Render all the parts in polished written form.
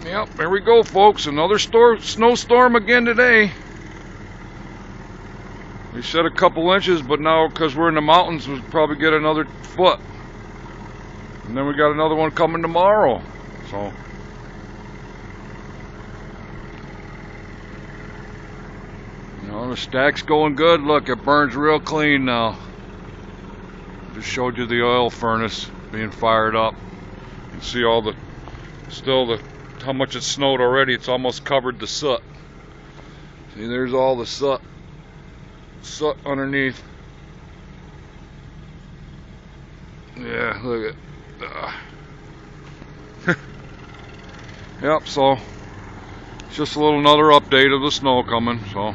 Yep, there we go, folks. Another snowstorm again today. We said a couple inches, but now because we're in the mountains, we'll probably get another foot. And then we got another one coming tomorrow. So, you know, the stack's going good. Look, it burns real clean now. Just showed you the oil furnace being fired up. You can see all the, how much it snowed already. It's almost covered the soot. See, there's all the soot underneath. Yeah, look at yep, so it's just another update of the snow coming, so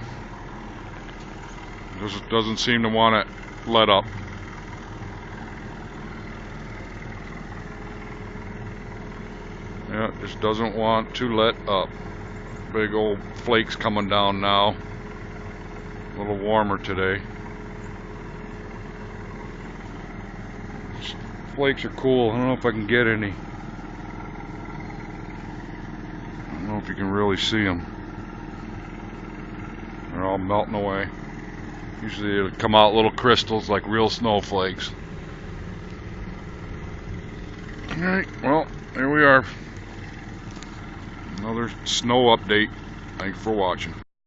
just doesn't seem to want to let up. Yeah, it just doesn't want to let up. Big old flakes coming down now. A little warmer today. Flakes are cool. I don't know if I can get any. I don't know if you can really see them. They're all melting away. Usually it'll come out little crystals like real snowflakes. Alright, well, there we are. Another snow update. Thanks for watching.